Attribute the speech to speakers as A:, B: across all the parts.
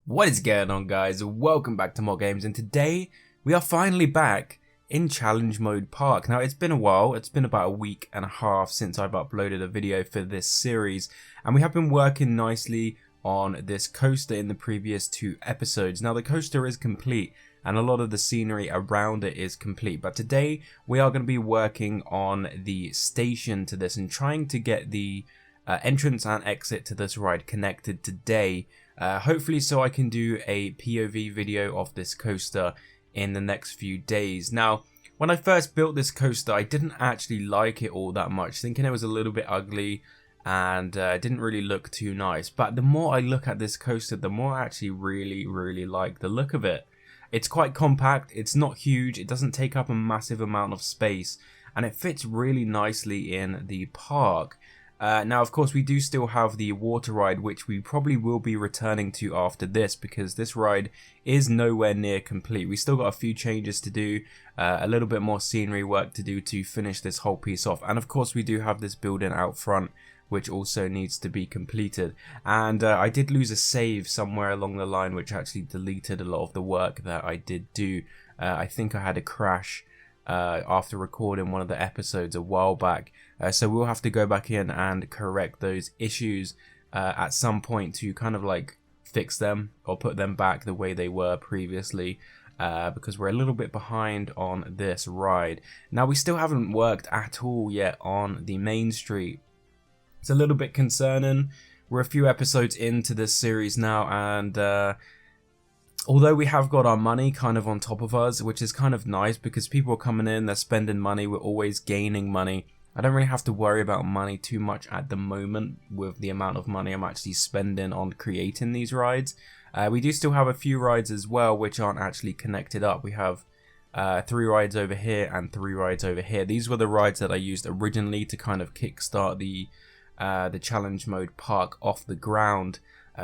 A: What is going on, guys? Welcome back to More Games, and today we are finally back in Challenge Mode Park. Now, it's been a while. It's been about a week and a half since I've uploaded a video for this series, and we have been working nicely on this coaster in the previous 2 episodes. Now, the coaster is complete, and a lot of the scenery around it is complete, but today we are going to be working on the station to this and trying to get the entrance and exit to this ride connected today. Hopefully so I can do a POV video of this coaster in the next few days. Now, when I first built this coaster, I didn't actually like it all that much, thinking it was a little bit ugly and didn't really look too nice. But the more I look at this coaster, the more I actually really like the look of it. It's quite compact, it's not huge, it doesn't take up a massive amount of space, and it fits really nicely in the park. Now, of course, we do still have the water ride, which we probably will be returning to after this, because this ride is nowhere near complete. We still got a few changes to do, a little bit more scenery work to do to finish this whole piece off. And of course, we do have this building out front, which also needs to be completed. And I did lose a save somewhere along the line, which actually deleted a lot of the work that I did do. I think I had a crash after recording one of the episodes a while back, so we'll have to go back in and correct those issues at some point to kind of like fix them or put them back the way they were previously, because we're a little bit behind on this ride. Now, we still haven't worked at all yet on the main street. It's a little bit concerning. We're a few episodes into this series now, and although we have got our money kind of on top of us, which is kind of nice because people are coming in, they're spending money, we're always gaining money. I don't really have to worry about money too much at the moment with the amount of money I'm actually spending on creating these rides. We do still have a few rides as well which aren't actually connected up. We have 3 rides over here and 3 rides over here. These were the rides that I used originally to kind of kickstart the challenge mode park off the ground.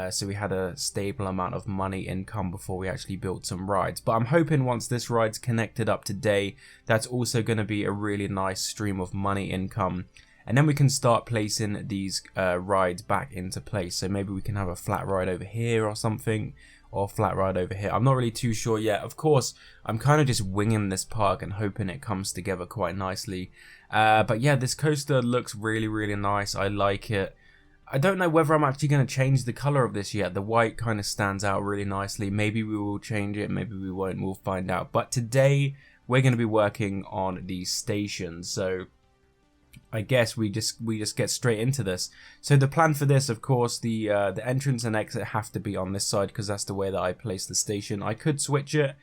A: So we had a stable amount of money income before we actually built some rides. But I'm hoping once this ride's connected up today, that's also going to be a really nice stream of money income. And then we can start placing these rides back into place. So maybe we can have a flat ride over here or something, or a flat ride over here. I'm not really too sure yet. Of course, I'm kind of just winging this park and hoping it comes together quite nicely. But yeah, this coaster looks really nice. I like it. I don't know whether I'm actually going to change the color of this yet. The white kind of stands out really nicely. Maybe we will change it, maybe we won't, we'll find out. But today we're going to be working on the stations, so I guess we just get straight into this. So the plan for this, of course, the entrance and exit have to be on this side because that's the way that I place the station. I could switch it,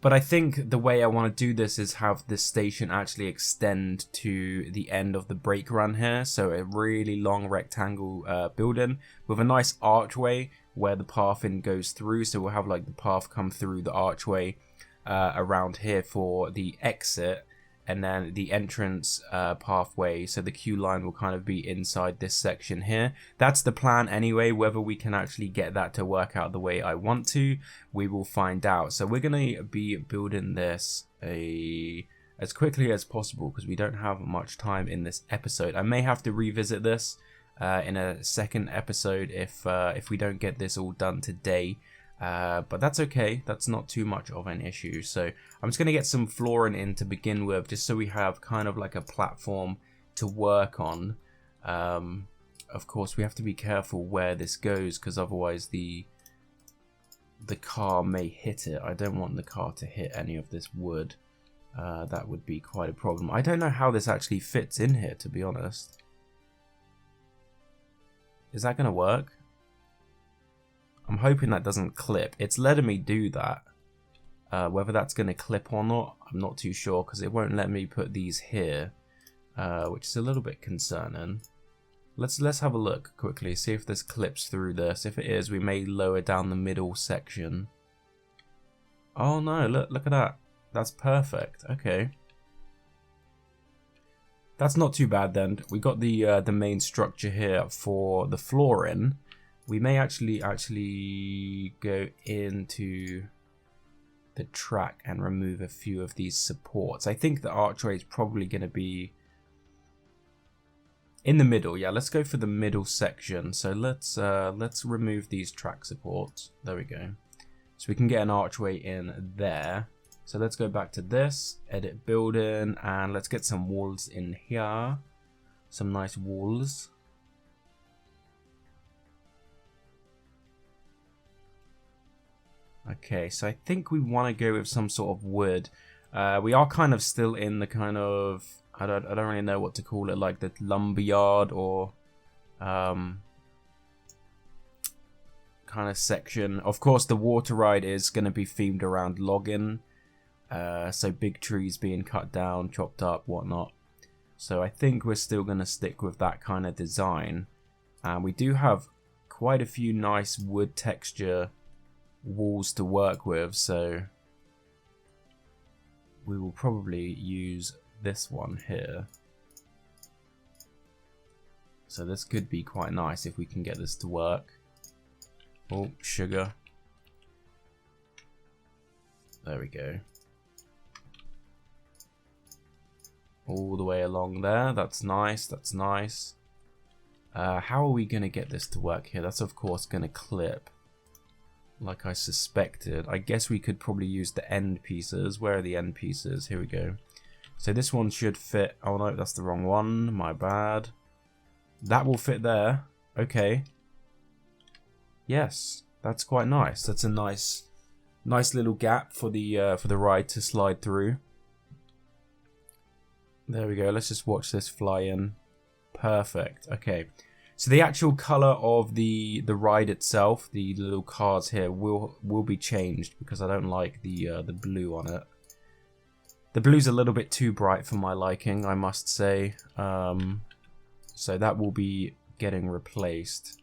A: but I think the way I want to do this is have this station actually extend to the end of the brake run here. So a really long rectangle building with a nice archway where the path in goes through. So we'll have like the path come through the archway around here for the exit. And then the entrance pathway, so the queue line will kind of be inside this section here. That's the plan anyway. Whether we can actually get that to work out the way I want to, we will find out. So we're going to be building this as quickly as possible because we don't have much time in this episode. I may have to revisit this in a second episode if we don't get this all done today. But that's okay, that's not too much of an issue. So I'm just going to get some flooring in to begin with, just so we have kind of like a platform to work on. Of course, we have to be careful where this goes, because otherwise the car may hit it. I don't want the car to hit any of this wood. That would be quite a problem. I don't know how this actually fits in here, to be honest. Is that going to work? I'm hoping that doesn't clip. It's letting me do that. Whether that's going to clip or not, I'm not too sure, because it won't let me put these here, which is a little bit concerning. Let's have a look quickly, see if this clips through this. If it is, we may lower down the middle section. Oh no, look at that. That's perfect. Okay. That's not too bad then. We got the main structure here for the flooring. We may actually go into the track and remove a few of these supports. I think the archway is probably going to be In the middle, yeah, let's go for the middle section. So let's remove these track supports. There we go. So we can get an archway in there. So let's go back to this, edit building, and let's get some walls in here. Some nice walls. Okay, so I think we want to go with some sort of wood. We are kind of still in the kind of, I don't really know what to call it, like the lumberyard or kind of section. Of course, the water ride is going to be themed around logging, so big trees being cut down, chopped up, whatnot. So I think we're still going to stick with that kind of design. And we do have quite a few nice wood texture walls to work with, so we will probably use this one here. So this could be quite nice if we can get this to work. Oh, sugar. There we go. All the way along there. That's nice. That's nice. How are we going to get this to work here? That's of course going to clip, like I suspected. I guess we could probably use the end pieces. Where are the end pieces? Here we go. So this one should fit. Oh no, that's the wrong one. My bad. That will fit there. Okay. Yes, that's quite nice. That's a nice little gap for the ride to slide through. There we go. Let's just watch this fly in. Perfect. Okay. So the actual color of the ride itself, the little cars here, will be changed because I don't like the blue on it. The blue's a little bit too bright for my liking, I must say. So that will be getting replaced.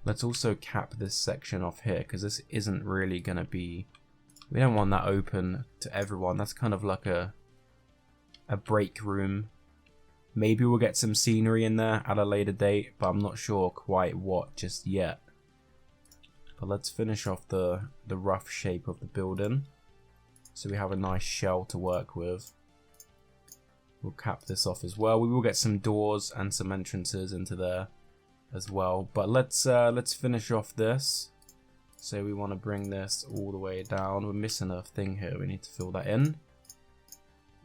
A: Let's also cap this section off here because this isn't really going to be... We don't want that open to everyone. That's kind of like a break room. Maybe we'll get some scenery in there at a later date, but I'm not sure quite what just yet. But let's finish off the rough shape of the building, so we have a nice shell to work with. We'll cap this off as well. We will get some doors and some entrances into there as well. But let's finish off this. So we want to bring this all the way down. We're missing a thing here. We need to fill that in.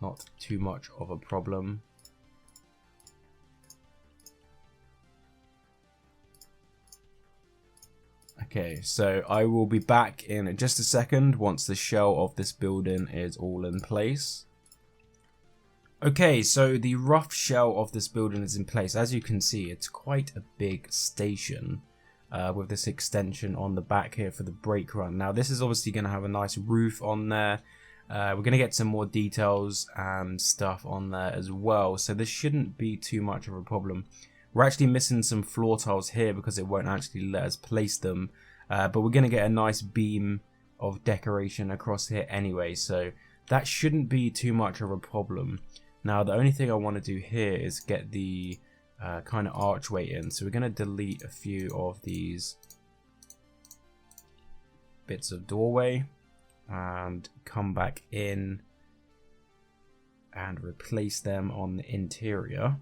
A: Not too much of a problem. Okay, so I will be back in just a second once the shell of this building is all in place. Okay, so the rough shell of this building is in place. As you can see, it's quite a big station with this extension on the back here for the brake run. Now, this is obviously going to have a nice roof on there. We're going to get some more details and stuff on there as well, so this shouldn't be too much of a problem. We're actually missing some floor tiles here because it won't actually let us place them, but we're going to get a nice beam of decoration across here anyway, so that shouldn't be too much of a problem. Now, the only thing I want to do here is get the kind of archway in, so we're going to delete a few of these bits of doorway and come back in and replace them on the interior.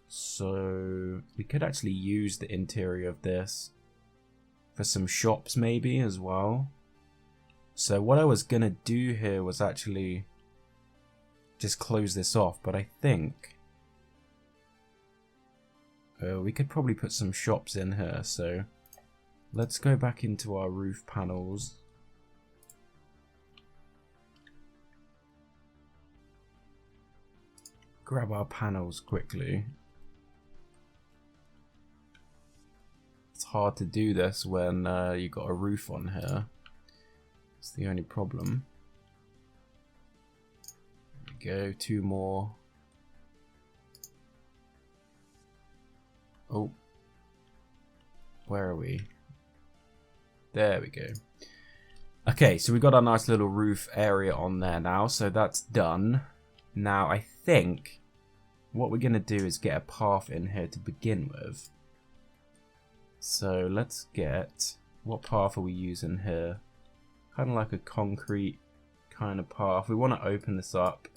A: So we could actually use the interior of this for some shops maybe as well. So what I was gonna do here was actually just close this off, but I think we could probably put some shops in here. So let's go back into our roof panels. Grab our panels quickly. It's hard to do this when you got a roof on here. It's the only problem. There we go, 2 more. Oh, where are we? There we go. Okay, so we got our nice little roof area on there now, so that's done. Now I think what we're going to do is get a path in here to begin with. So let's get, what path are we using here? Kind of like a concrete kind of path. We want to open this up.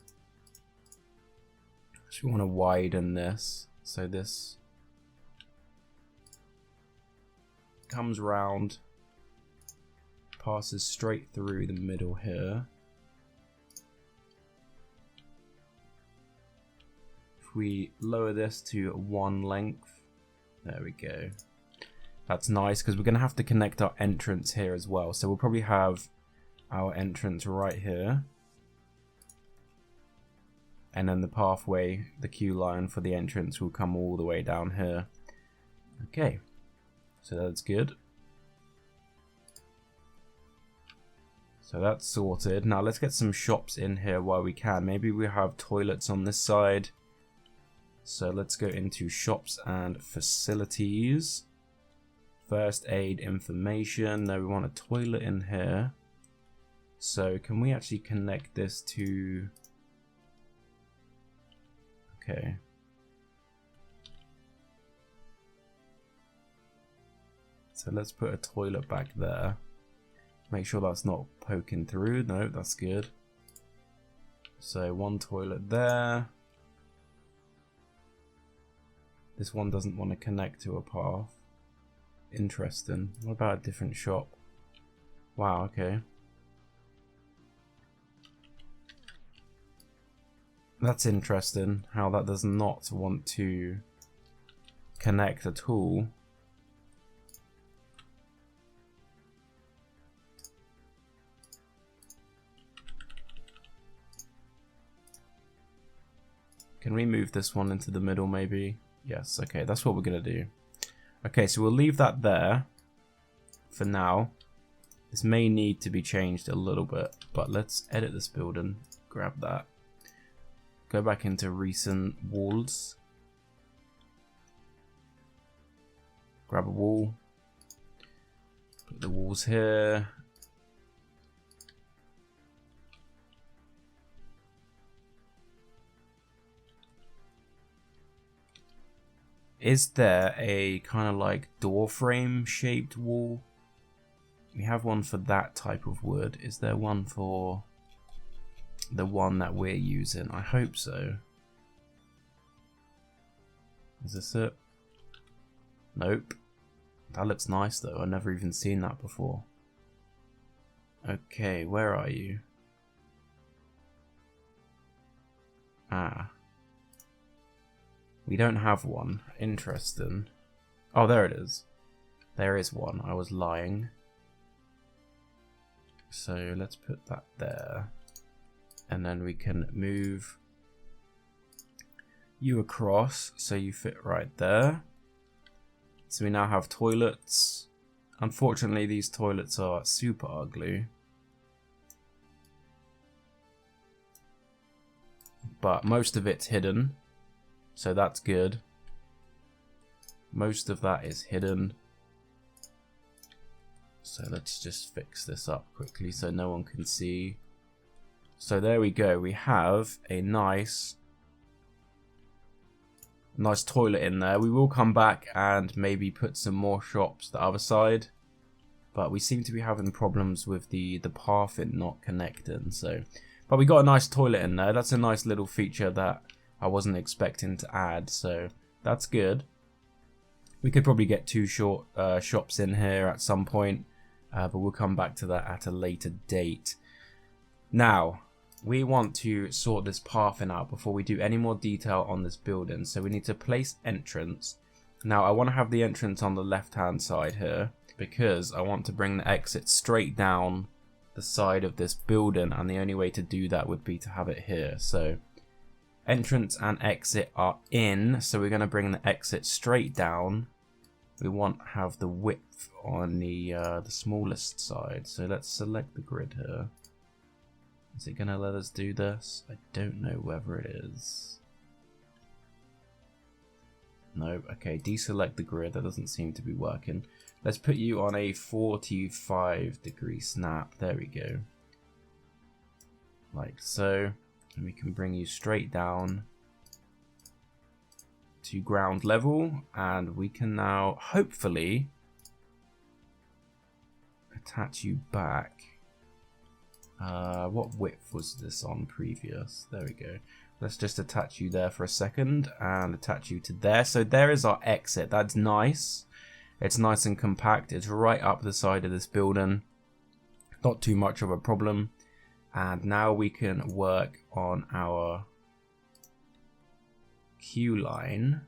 A: So we want to widen this So this comes round, passes straight through the middle here. If we lower this to 1 length, there we go. That's nice because we're going to have to connect our entrance here as well. So we'll probably have our entrance right here. And then the pathway, the queue line for the entrance will come all the way down here. Okay, so that's good. So that's sorted. Now let's get some shops in here while we can. Maybe we have toilets on this side. So let's go into shops and facilities. First aid information. No, we want a toilet in here. So can we actually connect this to... Okay. So let's put a toilet back there. Make sure that's not poking through. No, that's good. So 1 toilet there. This one doesn't want to connect to a path. Interesting. What about a different shop? Wow, okay. That's interesting, how that does not want to connect at all. Can we move this one into the middle maybe? Yes, okay, that's what we're going to do. Okay, so we'll leave that there for now. This may need to be changed a little bit, but let's edit this building. Grab that. Go back into recent walls. Grab a wall. Put the walls here. Is there a kind of like door frame shaped wall? We have one for that type of wood. Is there one for the one that we're using? I hope so. Is this it? Nope. That looks nice though. I've never even seen that before. Okay, where are you? Ah. We don't have one. Interesting. Oh, there it is. There is one. I was lying. So let's put that there. And then we can move you across so you fit right there. So we now have toilets. Unfortunately, these toilets are super ugly. But most of it's hidden. So that's good. Most of that is hidden. So let's just fix this up quickly so no one can see. So there we go. We have a nice toilet in there. We will come back and maybe put some more shops the other side. But we seem to be having problems with the path it not connecting. So, but we got a nice toilet in there. That's a nice little feature that I wasn't expecting to add, so that's good. We could probably get 2 short shops in here at some point, but we'll come back to that at a later date. Now, we want to sort this pathing out before we do any more detail on this building. So we need to place entrance. Now, I want to have the entrance on the left-hand side here because I want to bring the exit straight down the side of this building, and the only way to do that would be to have it here. So entrance and exit are in, so we're going to bring the exit straight down. We want to have the width on the smallest side, so let's select the grid here. Is it going to let us do this? I don't know whether it is. No, okay, deselect the grid, that doesn't seem to be working. Let's put you on a 45-degree snap, there we go. Like so. And we can bring you straight down to ground level, and we can now hopefully attach you back. What width was this on previous? There we go. Let's just attach you there for a second and attach you to there. So there is our exit. That's nice. It's nice and compact. It's right up the side of this building. Not too much of a problem. And now we can work on our queue line.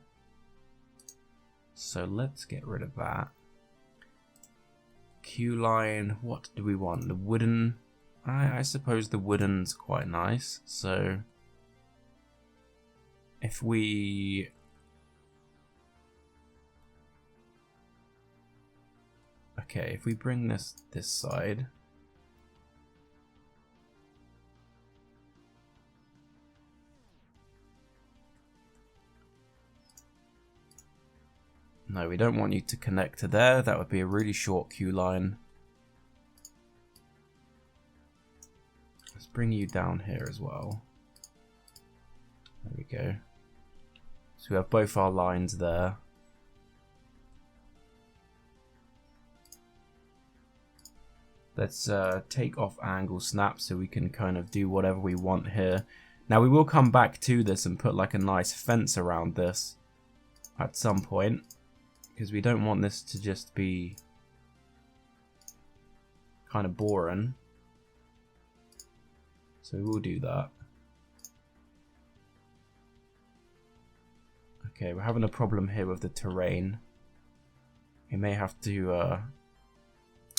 A: So let's get rid of that. Queue line, what do we want? The wooden, I suppose the wooden's quite nice. So if we if we bring this side, no, we don't want you to connect to there. That would be a really short queue line. Let's bring you down here as well. There we go. So we have both our lines there. Let's take off angle snap so we can kind of do whatever we want here. Now we will come back to this and put like a nice fence around this at some point, because we don't want this to just be kind of boring. So we will do that. Okay, we're having a problem here with the terrain. We may have to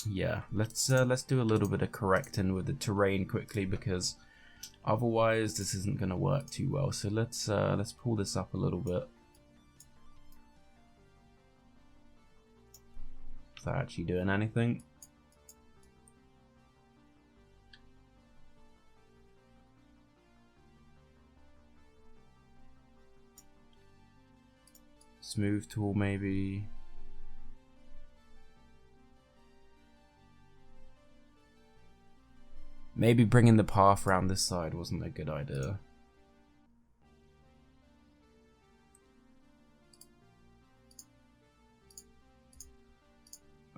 A: yeah, let's do a little bit of correcting with the terrain quickly, because otherwise this isn't going to work too well. So let's pull this up a little bit. Is that actually doing anything? Smooth tool maybe. Maybe bringing the path around this side wasn't a good idea.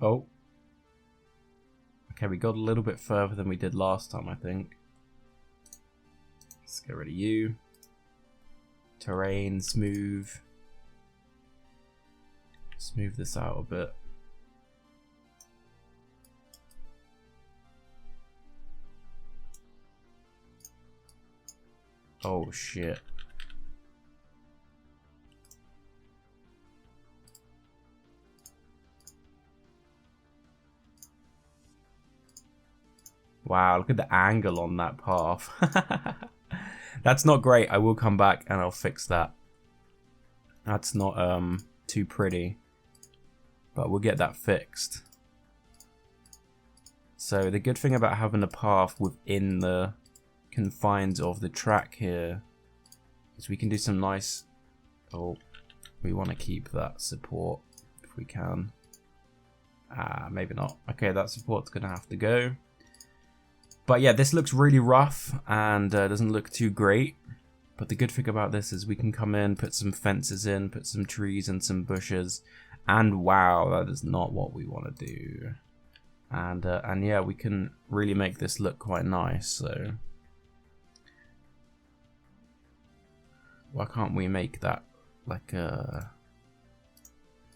A: Oh. Okay, we got a little bit further than we did last time, I think. Let's get rid of you. Terrain, smooth. Smooth this out a bit. Oh shit. Wow, look at the angle on that path. That's not great. I will come back and I'll fix that. That's not too pretty, but we'll get that fixed. So the good thing about having a path within the confines of the track here is we can do some nice, oh, we want to keep that support if we can. Maybe not. Okay, that support's gonna have to go. But yeah, this looks really rough and doesn't look too great. But the good thing about this is we can come in, put some fences in, put some trees and some bushes, and wow, that is not what we want to do. And yeah, we can really make this look quite nice. So why can't we make that like a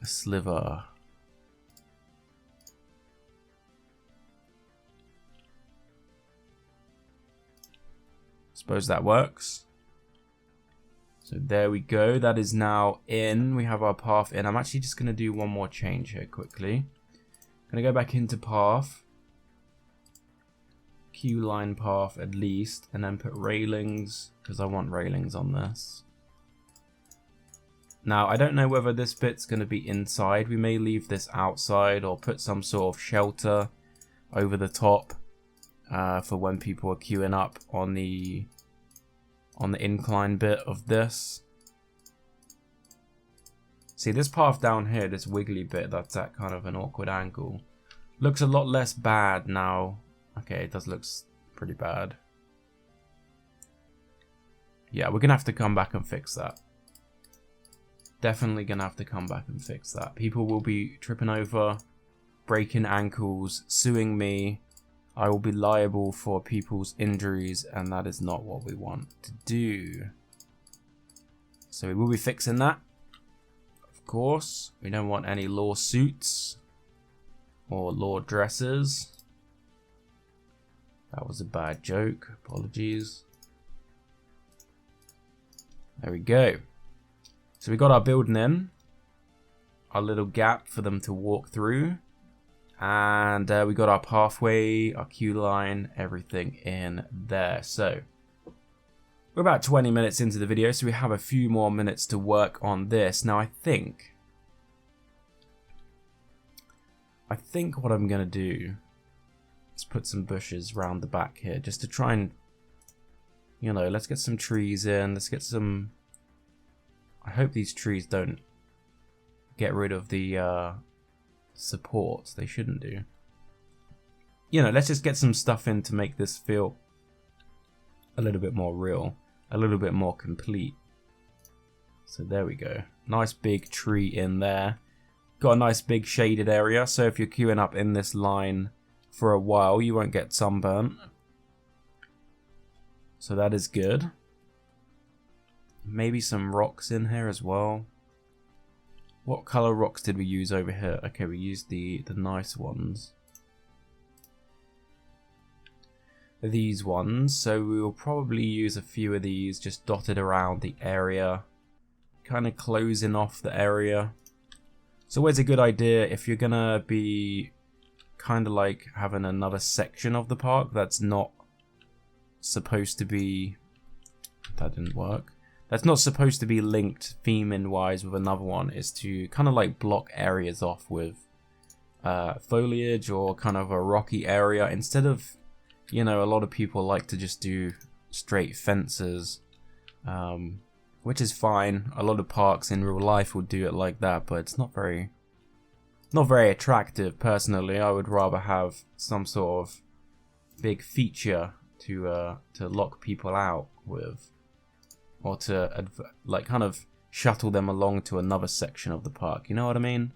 A: sliver? Suppose that works. So there we go. That is now in. We have our path in. I'm actually just going to do one more change here quickly. I'm going to go back into path. Queue line path at least. And then put railings, because I want railings on this. Now, I don't know whether this bit's going to be inside. We may leave this outside or put some sort of shelter over the top for when people are queuing up on the incline bit of this. See, this path down here, this wiggly bit, that's at kind of an awkward angle. Looks a lot less bad now. Okay, it does look pretty bad. Yeah, we're going to have to come back and fix that. Definitely going to have to come back and fix that. People will be tripping over, breaking ankles, suing me. I will be liable for people's injuries, and that is not what we want to do. So we will be fixing that. Of course, we don't want any lawsuits or law dresses. That was a bad joke. Apologies. There we go. So we got our building in. Our little gap for them to walk through. And we got our pathway, our queue line, everything in there. So we're about 20 minutes into the video, so we have a few more minutes to work on this. Now I think what I'm going to do is put some bushes around the back here just to try and, you know, let's get some trees in. Let's get some... I hope these trees don't get rid of the supports. They shouldn't do. You know, let's just get some stuff in to make this feel a little bit more real, a little bit more complete. So there we go. Nice big tree in there. Got a nice big shaded area, so if you're queuing up in this line for a while, you won't get sunburnt. So that is good. Maybe some rocks in here as well. What color rocks did we use over here? Okay, we used the nice ones. These ones, so we will probably use a few of these just dotted around the area, kind of closing off the area. It's always a good idea if you're gonna be kind of like having another section of the park that's not supposed to be... That didn't work. That's not supposed to be linked theming wise with another one, is to kind of like block areas off with foliage or kind of a rocky area instead of, you know, a lot of people like to just do straight fences, which is fine. A lot of parks in real life would do it like that, but it's not very attractive. Personally, I would rather have some sort of big feature to lock people out with, or to like kind of shuttle them along to another section of the park. You know what I mean?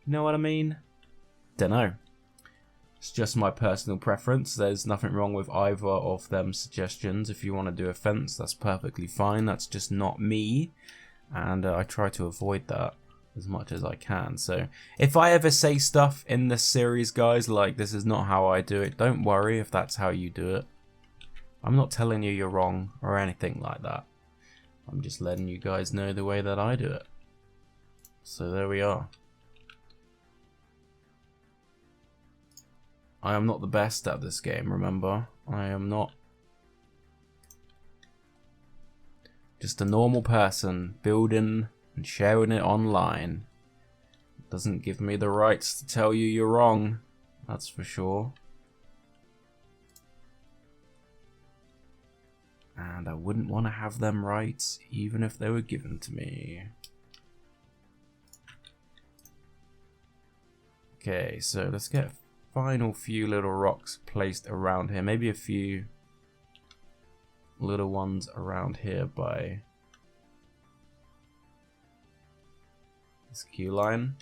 A: You know what I mean? Dunno. It's just my personal preference. There's nothing wrong with either of them suggestions. If you want to do a fence, that's perfectly fine. That's just not me, and I try to avoid that as much as I can. So if I ever say stuff in this series, guys, like this is not how I do it, don't worry if that's how you do it. I'm not telling you you're wrong or anything like that. I'm just letting you guys know the way that I do it. So there we are. I am not the best at this game, remember? I am not. Just a normal person building and sharing it online. It doesn't give me the rights to tell you you're wrong, that's for sure. And I wouldn't want to have them rights even if they were given to me. Okay, so let's get final few little rocks placed around here. Maybe a few little ones around here by this queue line.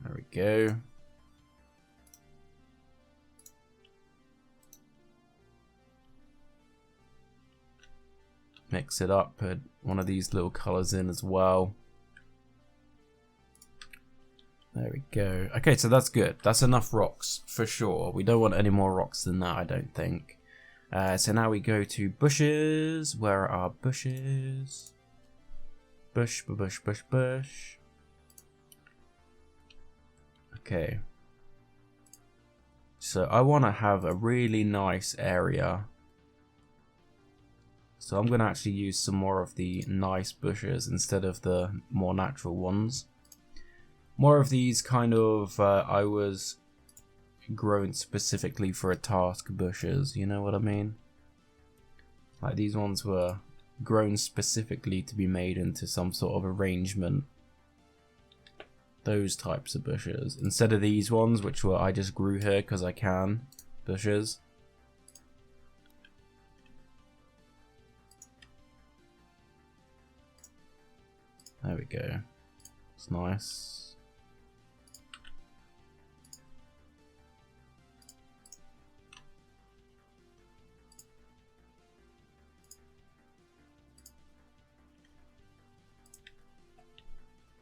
A: There we go. Mix it up, put one of these little colors in as well. There we go. Okay, so that's good. That's enough rocks for sure. We don't want any more rocks than that, I don't think. So now we go to bushes. Where are our bushes? Bush, bush, bush, bush. Okay. So I want to have a really nice area. So I'm going to actually use some more of the nice bushes instead of the more natural ones. More of these kind of, I was grown specifically for a task bushes, you know what I mean? Like these ones were grown specifically to be made into some sort of arrangement. Those types of bushes. Instead of these ones, which were I just grew here because I can, bushes. There we go. It's nice.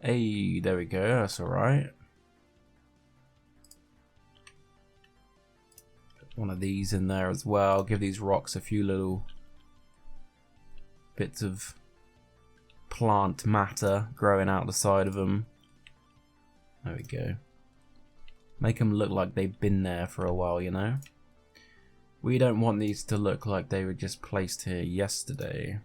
A: Hey, there we go. That's alright. One of these in there as well. Give these rocks a few little bits of plant matter growing out the side of them. There we go. Make them look like they've been there for a while, you know? We don't want these to look like they were just placed here yesterday.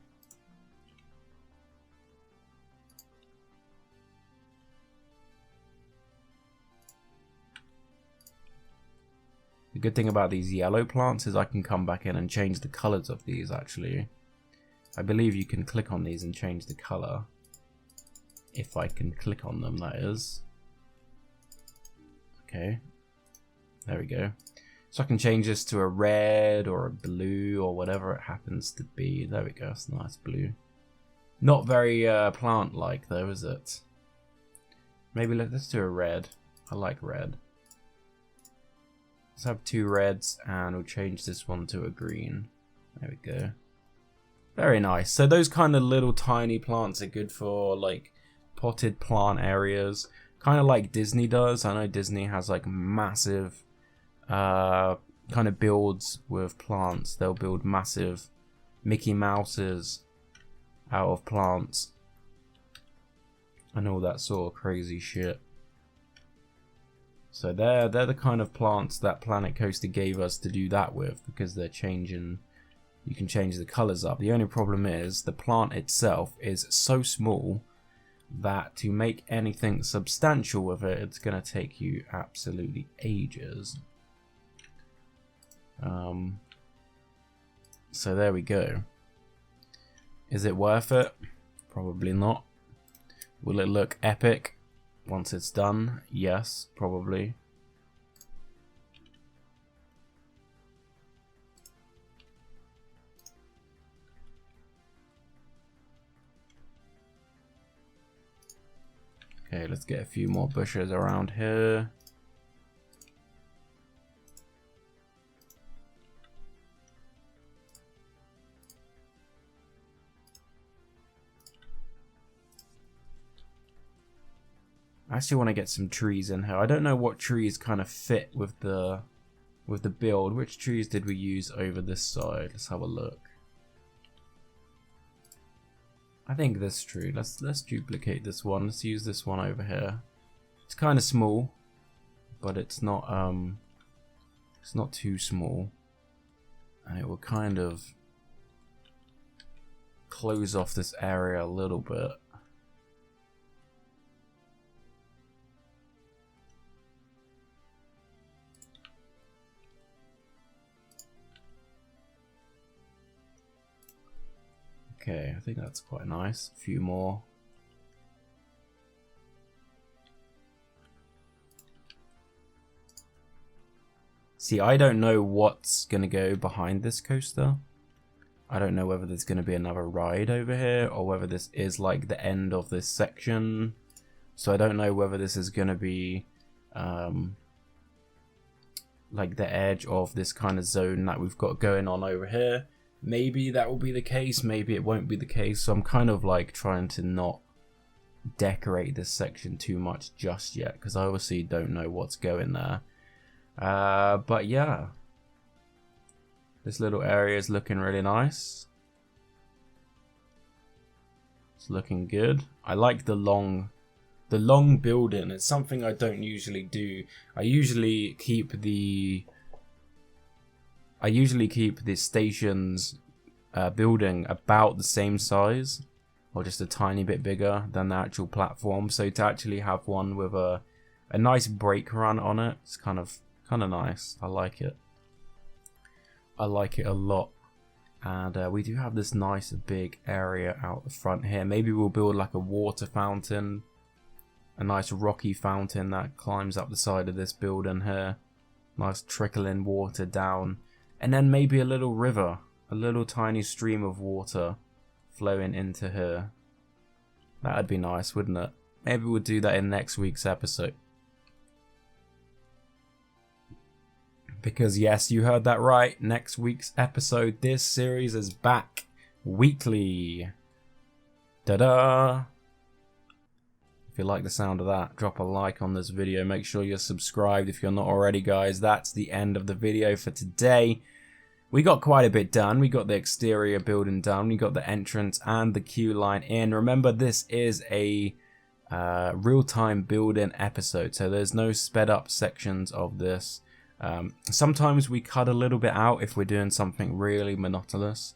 A: The good thing about these yellow plants is I can come back in and change the colors of these actually. I believe you can click on these and change the color. If I can click on them, that is. Okay. There we go. So I can change this to a red or a blue or whatever it happens to be. There we go. It's a nice blue. Not very plant-like though, is it? Maybe let's do a red. I like red. Let's have 2 reds and we'll change this one to a green. There we go. Very nice. So those kind of little tiny plants are good for like potted plant areas. Kind of like Disney does. I know Disney has like massive kind of builds with plants. They'll build massive Mickey Mouses out of plants. And all that sort of crazy shit. So they're the kind of plants that Planet Coaster gave us to do that with, because they're changing. You can change the colors up. The only problem is the plant itself is so small that to make anything substantial with it, it's going to take you absolutely ages. So there we go. Is it worth it? Probably not. Will it look epic once it's done? Yes, probably. Okay, let's get a few more bushes around here. I actually want to get some trees in here. I don't know what trees kind of fit with the build. Which trees did we use over this side? Let's have a look. I think this tree. Let's duplicate this one. Let's use this one over here. It's kind of small, but it's not too small, and it will kind of close off this area a little bit. Okay, I think that's quite nice. A few more. See, I don't know what's going to go behind this coaster. I don't know whether there's going to be another ride over here or whether this is like the end of this section. So I don't know whether this is going to be like the edge of this kind of zone that we've got going on over here. Maybe that will be the case, maybe it won't be the case. So I'm kind of like trying to not decorate this section too much just yet, because I obviously don't know what's going there. But yeah, this little area is looking really nice. It's looking good. I like the long building. It's something I don't usually do. I usually keep the station's building about the same size, or just a tiny bit bigger than the actual platform. So to actually have one with a nice brake run on it, it's kind of nice. I like it. I like it a lot. And we do have this nice big area out the front here. Maybe we'll build like a water fountain, a nice rocky fountain that climbs up the side of this building here. Nice trickling water down. And then maybe a little river, a little tiny stream of water flowing into here. That'd be nice, wouldn't it? Maybe we'll do that in next week's episode. Because yes, you heard that right. Next week's episode, this series is back weekly. Ta-da! If you like the sound of that, drop a like on this video. Make sure you're subscribed if you're not already, guys. That's the end of the video for today. We got quite a bit done. We got the exterior building done. We got the entrance and the queue line in. Remember, this is a real-time building episode, so there's no sped up sections of this. Sometimes we cut a little bit out if we're doing something really monotonous,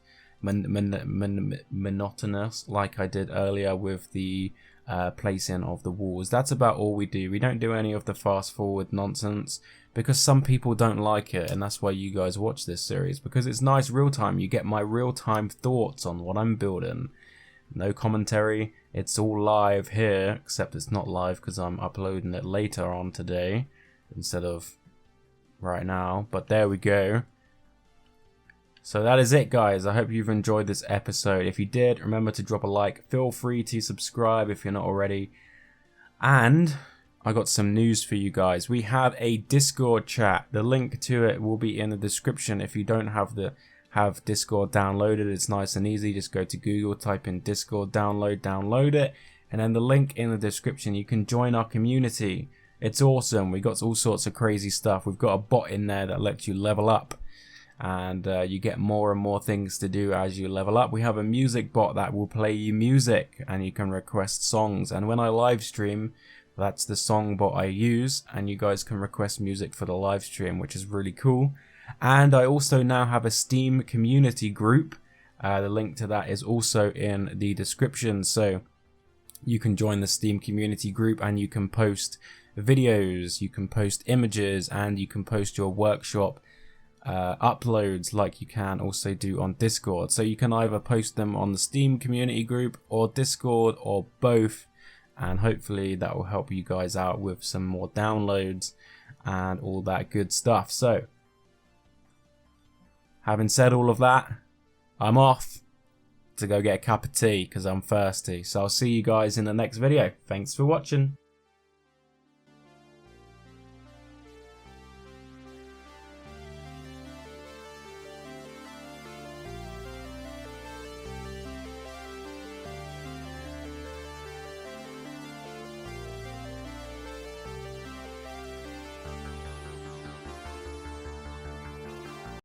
A: like I did earlier with the placing of the walls. That's about all we do. We don't do any of the fast forward nonsense because some people don't like it, and that's why you guys watch this series, because it's nice real time. You get my real time thoughts on what I'm building. No commentary, it's all live here, except it's not live because I'm uploading it later on today instead of right now, but there we go. So that is it, guys. I hope you've enjoyed this episode. If you did, remember to drop a like. Feel free to subscribe if you're not already. And I got some news for you guys. We have a Discord chat. The link to it will be in the description. If you don't have Discord downloaded, it's nice and easy. Just go to Google, type in Discord, download it, and then the link in the description. You can join our community. It's awesome. We got all sorts of crazy stuff. We've got a bot in there that lets you level up, and you get more and more things to do as you level up. We have a music bot that will play you music, and you can request songs. And when I live stream, that's the song bot I use, and you guys can request music for the live stream, which is really cool. And I also now have a Steam community group. The link to that is also in the description, so you can join the Steam community group and you can post videos, you can post images, and you can post your workshop uploads like you can also do on Discord. So you can either post them on the Steam community group or Discord or both, and hopefully that will help you guys out with some more downloads and all that good stuff. So having said all of that, I'm off to go get a cup of tea because I'm thirsty. So I'll see you guys in the next video. Thanks for watching.